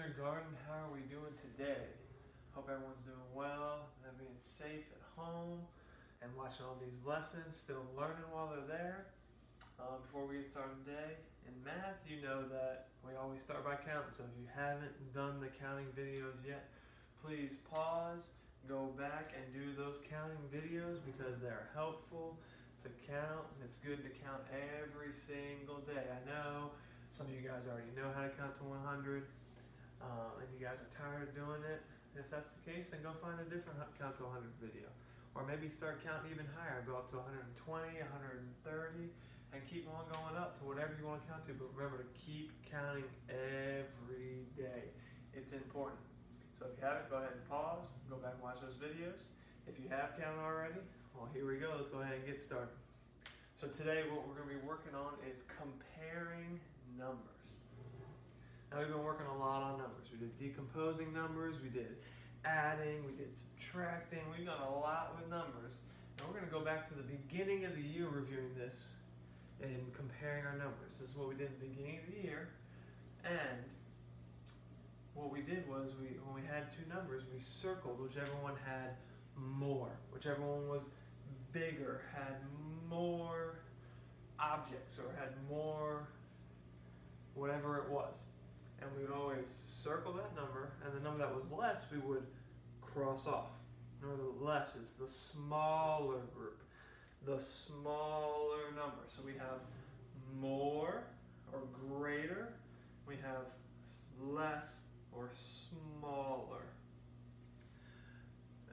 kindergarten. How are we doing today? Hope everyone's doing well, they're being safe at home and watching all these lessons, still learning while they're there. Before we get started today, in math, you know that we always start by counting. So if you haven't done the counting videos yet, please pause, go back and do those counting videos because they're helpful to count. It's good to count every single day. I know some of you guys already know how to count to 100, and you guys are tired of doing it. If that's the case, then go find a different count to 100 video. Or maybe start counting even higher, go up to 120, 130, and keep on going up to whatever you want to count to. But remember to keep counting every day. It's important. So if you haven't, go ahead and pause, go back and watch those videos. If you have counted already, well, here we go. Let's go ahead and get started. So today what we're going to be working on is comparing numbers. Now we've been working a lot on numbers. We did decomposing numbers, we did adding, we did subtracting. We've done a lot with numbers. And we're going to go back to the beginning of the year reviewing this and comparing our numbers. This is what we did at the beginning of the year. And what we did was when we had two numbers, we circled whichever one had more, whichever one was bigger, had more objects, or had more whatever it was. And we would always circle that number, and the number that was less we would cross off. Remember, the less is the smaller group, the smaller number. So we have more or greater, we have less or smaller.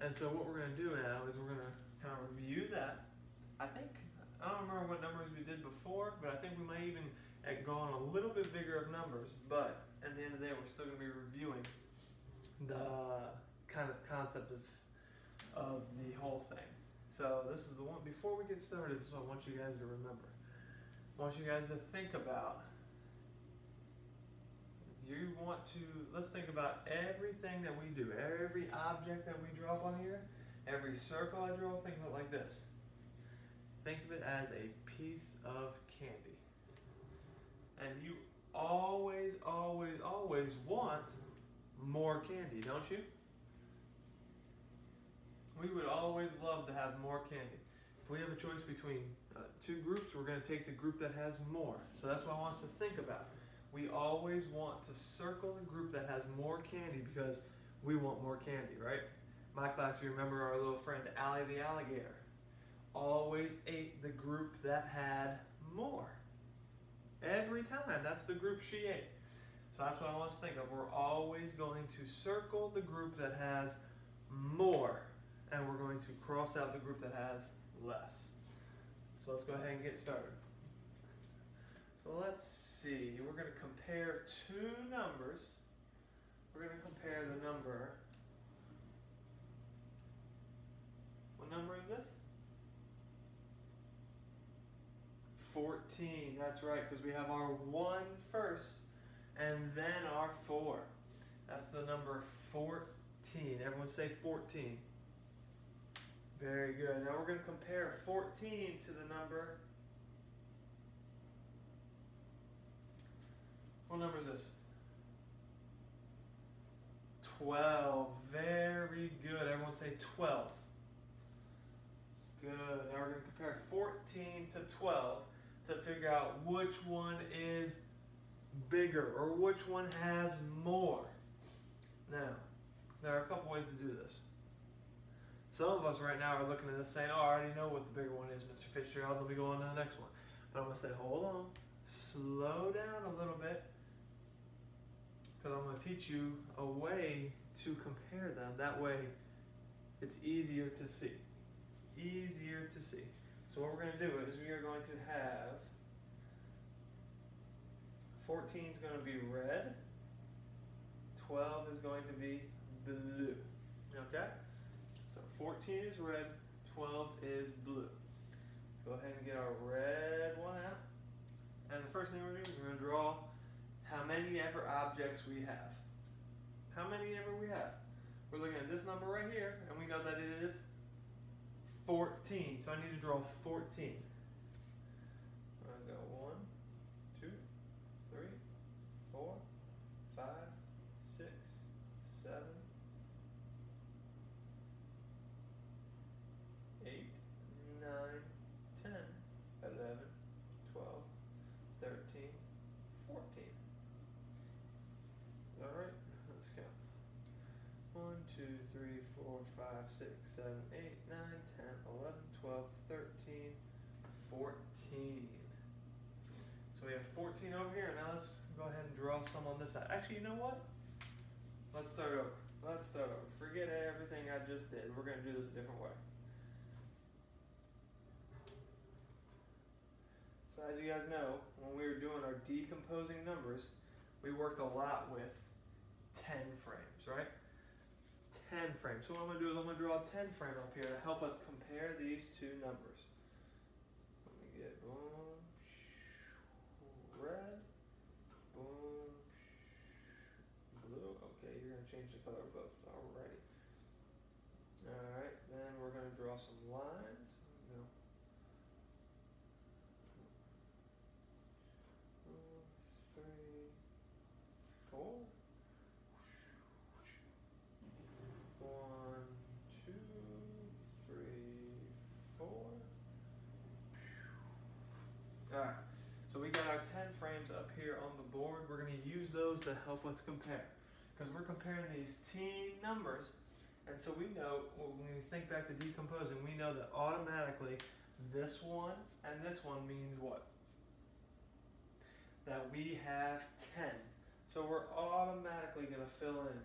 And so what we're going to do now is we're going to kind of review that. I don't remember what numbers we did before, but I think we might even have gone a little bit bigger of numbers. But at the end of the day, we're still going to be reviewing the kind of concept of the whole thing. So this is the one, before we get started, this is what I want you guys to remember. I want you guys to think about, let's think about everything that we do, every object that we draw up on here, every circle I draw, think of it like this. Think of it as a piece of candy. And you always, always, always want more candy, don't you? We would always love to have more candy. If we have a choice between two groups, we're going to take the group that has more. So that's what I want us to think about. We always want to circle the group that has more candy because we want more candy, right? My class, you remember our little friend Allie the alligator always ate the group that had more. Every time, that's the group she ate. So that's what I want us to think of. We're always going to circle the group that has more, and we're going to cross out the group that has less. So let's go ahead and get started. So let's see, we're going to compare two numbers. We're going to compare the number, what number is this? 14, that's right, because we have our 1 first and then our 4. That's the number 14. Everyone say 14. Very good. Now we're going to compare 14 to the number. What number is this? 12. Very good. Everyone say 12. Good. Now we're going to compare 14 to 12 to figure out which one is bigger or which one has more. Now, there are a couple ways to do this. Some of us right now are looking at this saying, oh, I already know what the bigger one is, Mr. Fitzgerald. Let me go on to the next one. But I'm going to say, hold on. Slow down a little bit, because I'm going to teach you a way to compare them. That way, it's easier to see. Easier to see. So what we're going to do is we are going to have 14 is going to be red, 12 is going to be blue. Okay? So 14 is red, 12 is blue. Let's go ahead and get our red one out. And the first thing we're going to do is we're going to draw how many ever objects we have. How many ever we have. We're looking at this number right here, and we know that it is 14. So I need to draw 14. I'm going to go 1, 2, 3, 4, 5, 6, 7, 8, 9, 10, 11, 12, 13, 14. So we have 14 over here. Now let's go ahead and draw some on this side. Actually, you know what? Let's start over. Forget everything I just did. We're going to do this a different way. So as you guys know, when we were doing our decomposing numbers, we worked a lot with 10 frames, right? 10 frames. So what I'm going to do is I'm going to draw a 10 frame up here to help us compare these two numbers. Let me get boom, red, boom, blue. Okay, you're going to change the color of both. Alrighty. Alright, then we're going to draw some lines. No. 3, 4. 1, 2, 3, 4. Alright, so we got our 10 frames up here on the board. We're going to use those to help us compare. Because we're comparing these teen numbers, and so we know, when we think back to decomposing, we know that automatically this one and this one means what? That we have 10. So we're automatically going to fill in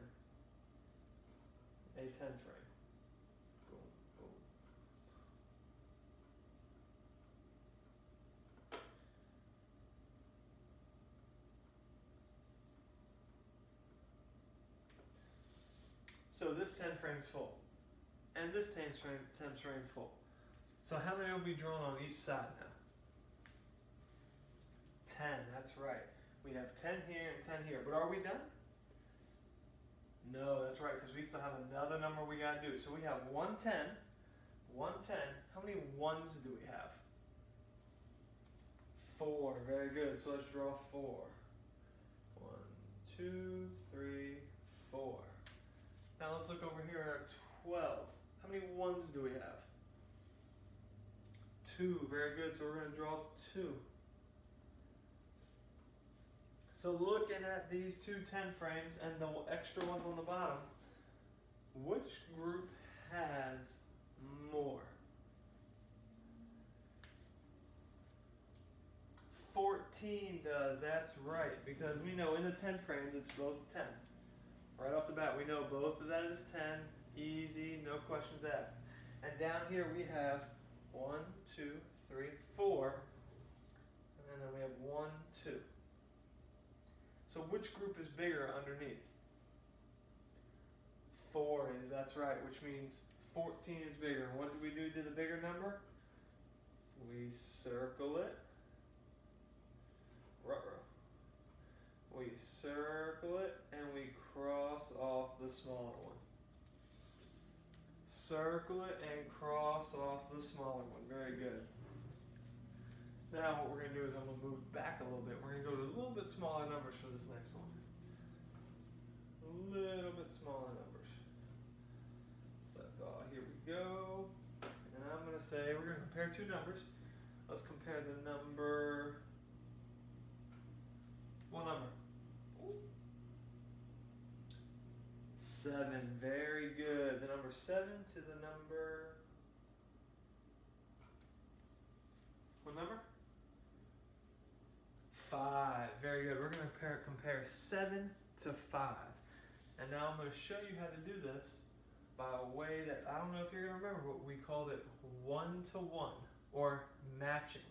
a 10 frame. Boom, boom. So this 10 frame's full. And this 10 frame full. So how many have we drawn on each side now? 10, that's right. We have 10 here and 10 here. But are we done? No, that's right, because we still have another number we got to do. So we have 110. 110. How many ones do we have? 4. Very good. So let's draw 4. 1, 2, 3, 4. Now let's look over here at 12. How many ones do we have? 2. Very good. So we're going to draw 2. So looking at these two 10 frames and the extra ones on the bottom, which group has more? 14 does. That's right. Because we know in the 10 frames it's both 10. Right off the bat, we know both of that is 10. Easy, no questions asked. And down here we have 1, 2, 3, 4. And then we have 1, 2. So which group is bigger underneath? 4 is, that's right, which means 14 is bigger. And what do we do to the bigger number? We circle it. Ruh-roh. We circle it and we cross off the smaller one. Circle it and cross off the smaller one. Very good. Now what we're going to do is I'm going to move back a little bit. We're going to go to a little bit smaller numbers for this next one. A little bit smaller numbers. So here we go. And I'm going to say we're going to compare two numbers. Let's compare the number. What number? 7. Very good. The number 7 to the number. What number? 5. Very good. We're going to compare 7 to 5. And now I'm going to show you how to do this by a way that I don't know if you're going to remember, but we called it 1-to-1 or matching.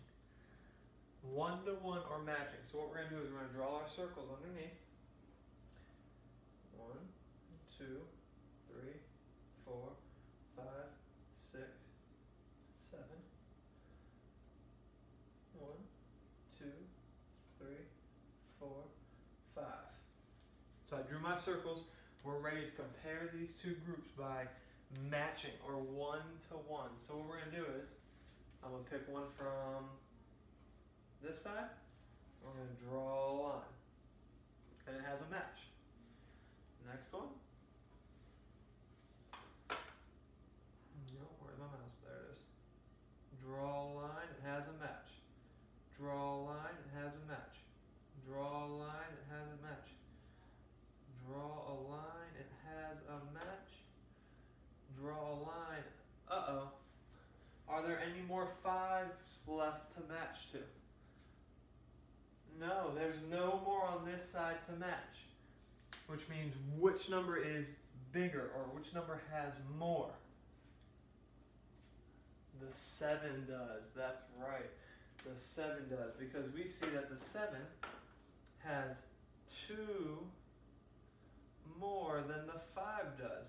1-to-1 or matching. So what we're going to do is we're going to draw our circles underneath. 1, 2, 3, 4, 5, 6, 7. 1, 2, 3, 4, 5. So I drew my circles. We're ready to compare these two groups by matching or 1-to-1. So what we're going to do is I'm going to pick one from this side. We're going to draw a line. And it has a match. Next one. No, where's my mouse? There it is. Draw a line. It has a match. Draw a line. It has a match. Draw a line. It has a match. Draw a line. It has a match. Draw a line. It Are there any more 5s left to match to? No, there's no more on this side to match. Which means which number is bigger, or which number has more? The 7 does, that's right. The 7 does, because we see that the 7 has 2 more than the 5 does.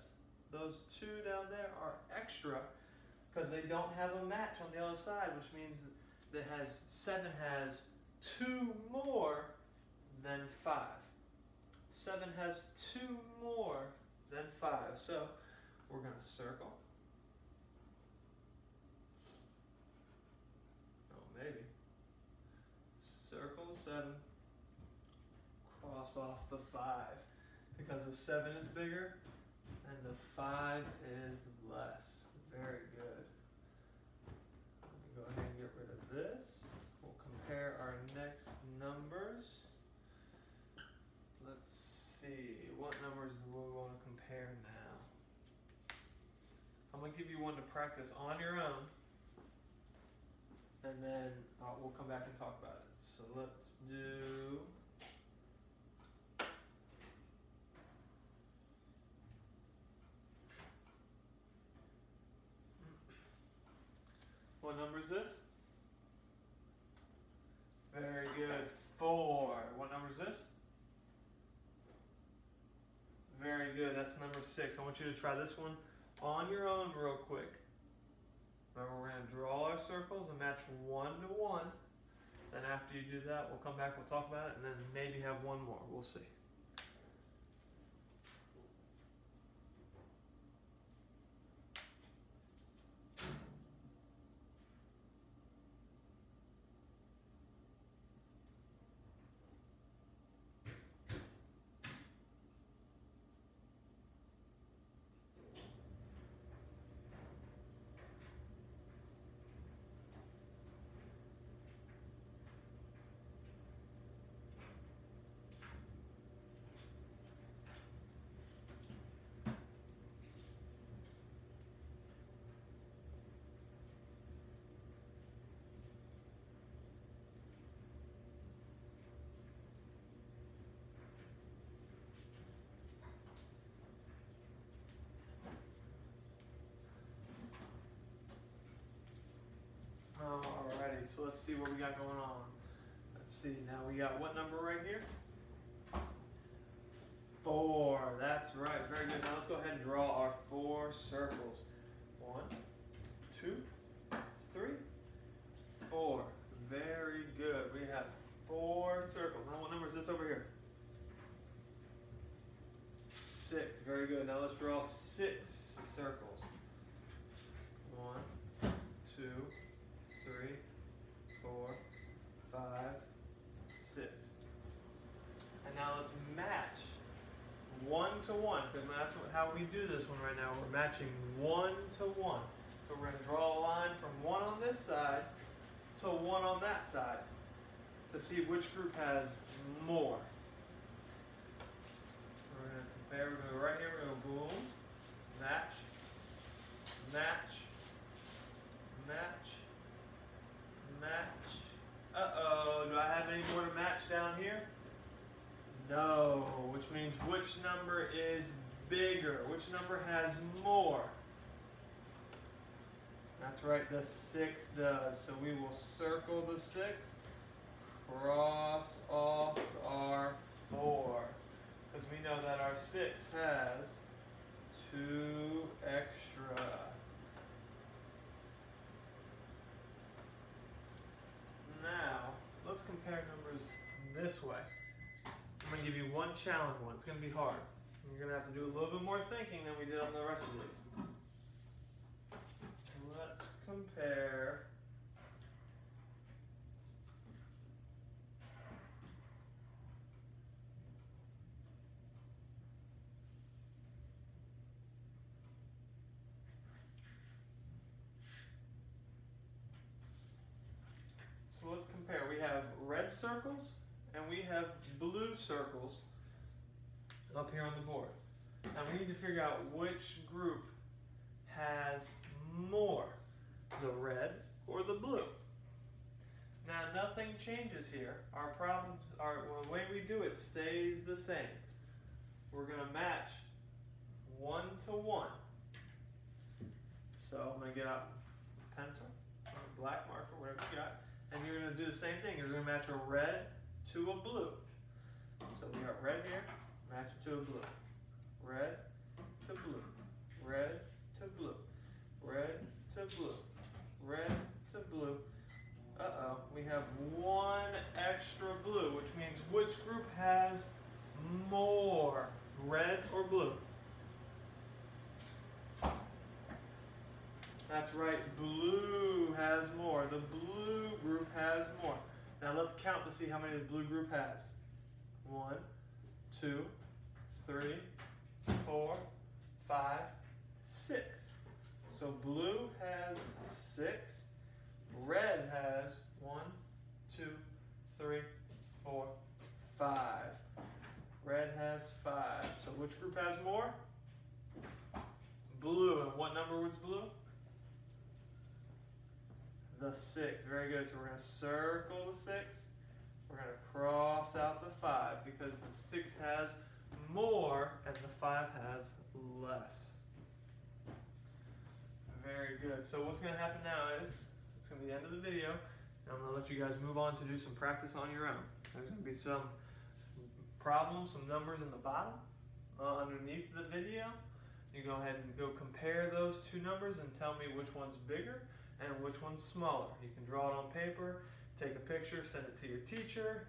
Those 2 down there are extra because they don't have a match on the other side, which means that 7 has 2 more than 5. 7 has 2 more than 5. So we're going to circle. Oh, maybe. Circle the 7. Cross off the 5. Because the 7 is bigger and the 5 is less. Very good. Let me go ahead and get rid of this. We'll compare our next numbers. Let's see, what numbers do we want to compare now? I'm going to give you one to practice on your own, and then we'll come back and talk about it. So let's do... What number is this? Very good. 4. What number is this? Very good. That's number 6. I want you to try this one on your own real quick. Remember, we're going to draw our circles and match 1 to 1. Then after you do that, we'll come back, we'll talk about it, and then maybe have one more. We'll see. Alrighty, so let's see what we got going on. Let's see, now we got what number right here? 4, that's right, very good. Now let's go ahead and draw our 4 circles. 1, 2, 3, 4. Very good. We have 4 circles. Now what number is this over here? 6, very good. Now let's draw 6 circles. 1, 2, 3, 4, 5, 6. And now let's match 1 to 1, because that's how we do this one right now. We're matching 1 to 1. So we're going to draw a line from 1 on this side to 1 on that side to see which group has more. We're going to compare. We're going to go right here. We're going to go boom, match, match, match, match. Uh-oh, do I have any more to match down here? No, which means which number is bigger? Which number has more? That's right, the 6 does. So we will circle the 6, cross off our 4. Because we know that our 6 has 2 extra. Now, let's compare numbers this way. I'm going to give you one challenge one. It's going to be hard. You're going to have to do a little bit more thinking than we did on the rest of these. Let's compare We have red circles and we have blue circles up here on the board. Now we need to figure out which group has more. the red or the blue. Now nothing changes here. Our problems are, well, the way we do it stays the same. We're going to match 1 to 1. So I'm going to get out a pencil or a black marker, whatever you got, and you're going to do the same thing. You're going to match a red to a blue. So we got red here, match it to a blue. Red to blue. Red to blue. Red to blue. Red to blue. Uh-oh, we have one extra blue, which means which group has more, red or blue? That's right, blue has more. The blue group has more. Now let's count to see how many the blue group has. 1, 2, 3, 4, 5, 6. So blue has 6. Red has 1, 2, 3, 4, 5. Red has 5. So which group has more? Blue. And what number was blue? The 6. Very good. So we're going to circle the 6. We're going to cross out the 5 because the 6 has more and the 5 has less. Very good. So what's going to happen now is, it's going to be the end of the video, and I'm going to let you guys move on to do some practice on your own. There's going to be some problems, some numbers in the bottom, underneath the video. You go ahead and go compare those two numbers and tell me which one's bigger and which one's smaller. You can draw it on paper, take a picture, send it to your teacher.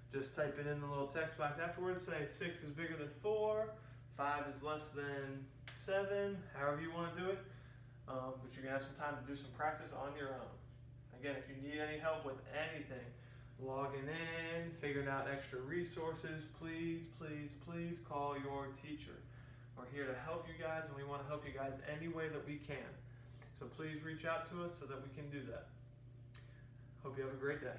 Just type it in the little text box afterwards. Say 6 is bigger than 4, 5 is less than 7, however you want to do it. But you're going to have some time to do some practice on your own. Again, if you need any help with anything, logging in, figuring out extra resources, please, please, please call your teacher. We're here to help you guys, and we want to help you guys any way that we can. So please reach out to us so that we can do that. Hope you have a great day.